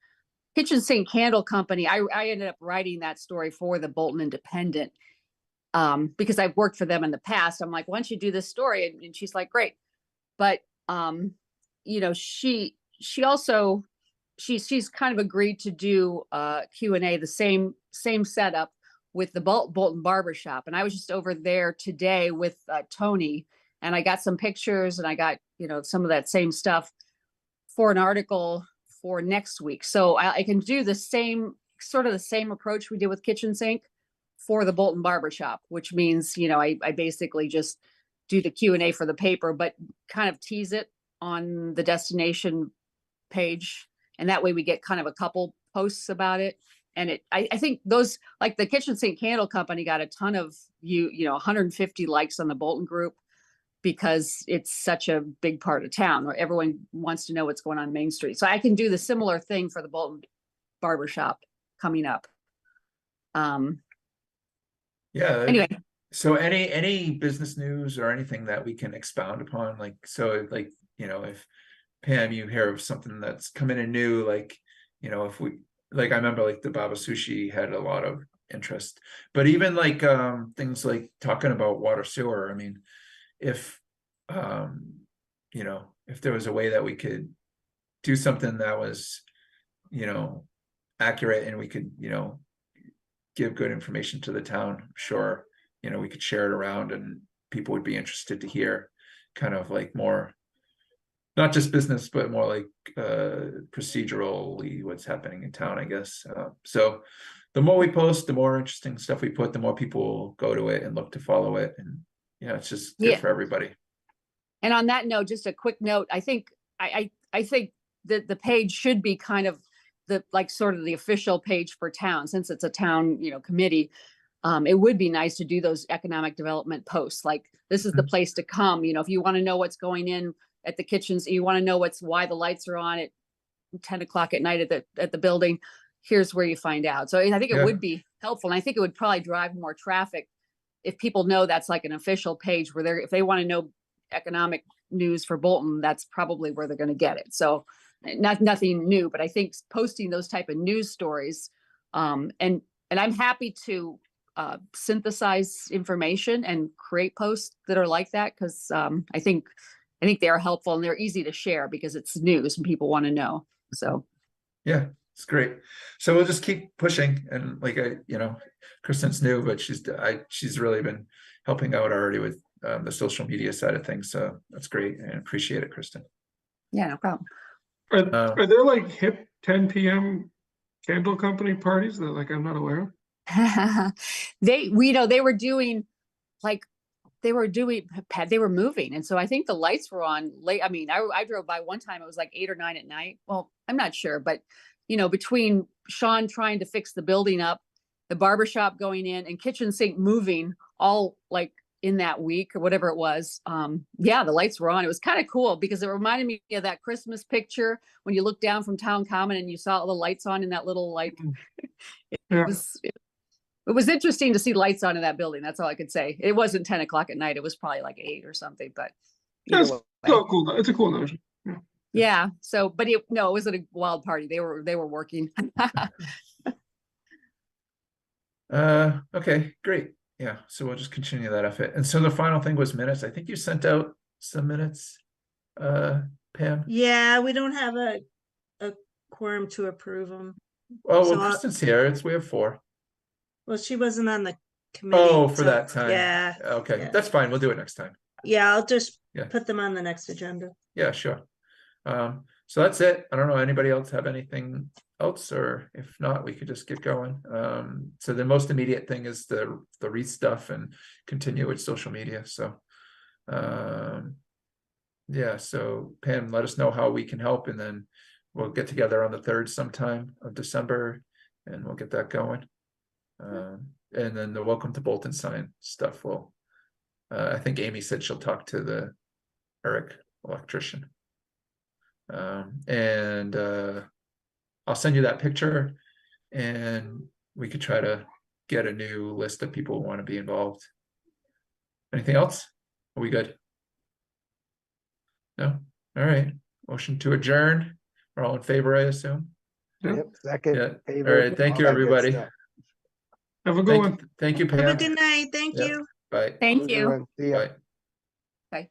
Kitchen Sink Candle Company, I ended up writing that story for the Bolton Independent, because I've worked for them in the past. I'm like, why don't you do this story? And she's like, great. But, she also, she's kind of agreed to do Q&A, the same setup with the Bolton Barbershop. And I was just over there today with Tony, and I got some pictures, and I got, some of that same stuff for an article for next week. So I can do the same approach we did with Kitchen Sink for the Bolton Barbershop, which means, I basically just do the Q&A for the paper, but kind of tease it on the destination page. And that way we get kind of a couple posts about it. And I think those, like the Kitchen Sink Candle Company, got a ton of 150 likes on the Bolton group, because it's such a big part of town where everyone wants to know what's going on Main Street. So I can do the similar thing for the Bolton Barbershop coming up. Yeah. Anyway. So any business news or anything that we can expound upon, if Pam, you hear of something that's coming in new, if we, I remember the Baba Sushi had a lot of interest, but even things like talking about water sewer. I mean, if there was a way that we could do something that was, accurate, and we could, give good information to the town, I'm sure, we could share it around, and people would be interested to hear kind of more, not just business, but more procedurally what's happening in town, I guess. So the more we post, the more interesting stuff we put, the more people go to it and look to follow it. And it's just good for everybody. And on that note, just a quick note, I think that the page should be kind of sort of the official page for town, since it's a town, committee. It would be nice to do those economic development posts. Like, this is the place to come. If you want to know what's going in at the kitchens, you want to know why the lights are on at 10 o'clock at night at the building, here's where you find out. So I think it would be helpful. And I think it would probably drive more traffic if people know that's like an official page where if they want to know economic news for Bolton, that's probably where they're going to get it. So nothing new, but I think posting those type of news stories, and I'm happy to synthesize information and create posts that are like that, because I think they are helpful, and they're easy to share because it's news and people want to know. So yeah, it's great. So we'll just keep pushing, and Kristen's new, but she's really been helping out already with the social media side of things. So that's great, and appreciate it, Kristen. Yeah, no problem. Are there hip 10 p.m. candle company parties that I'm not aware of? They were doing they were moving. And so I think the lights were on late. I mean, I drove by one time, it was 8 or 9 at night. Well, I'm not sure, but between Sean trying to fix the building up, the barbershop going in, and Kitchen Sink moving all in that week or whatever it was. Yeah, the lights were on. It was kind of cool because it reminded me of that Christmas picture when you look down from Town Common and you saw all the lights on in that little like Yeah. it was interesting to see lights on in that building. That's all I could say. It wasn't 10 o'clock at night. It was probably like 8 or something, but either It's way. still cool. It's a cool notion. Yeah. So, but no, it wasn't a wild party. They were working. Okay, great. Yeah, so we'll just continue that effort. And so the final thing was minutes. I think you sent out some minutes, Pam. Yeah, we don't have a quorum to approve them. Oh, So well, I'll- Kristen's here. We have 4. Well, she wasn't on the committee. Oh, for so- that time. Yeah, Okay, yeah. that's fine. We'll do it next time. yeah, I'll just Yeah. put them on the next agenda. Yeah, sure. So that's it. I don't know, anybody else have anything else, or if not, we could just get going. So the most immediate thing is the REIT stuff and continue with social media, so. Yeah, so Pam, let us know how we can help, and then we'll get together on the 3rd sometime of December, and we'll get that going. And then the welcome to Bolton sign stuff will, I think Amy said she'll talk to the Eric electrician. And I'll send you that picture, and we could try to get a new list of people who want to be involved. Anything else? Are we good? No? All right. Motion to adjourn. We're all in favor, I assume? Yep, second. Yeah. All favorite, right. Thank all you, that good everybody. stuff. Have a good one. Thank you, Have a Pam. good night. Thank Yeah. you. Bye. Thank Have a good you. one. See ya. Bye. Bye.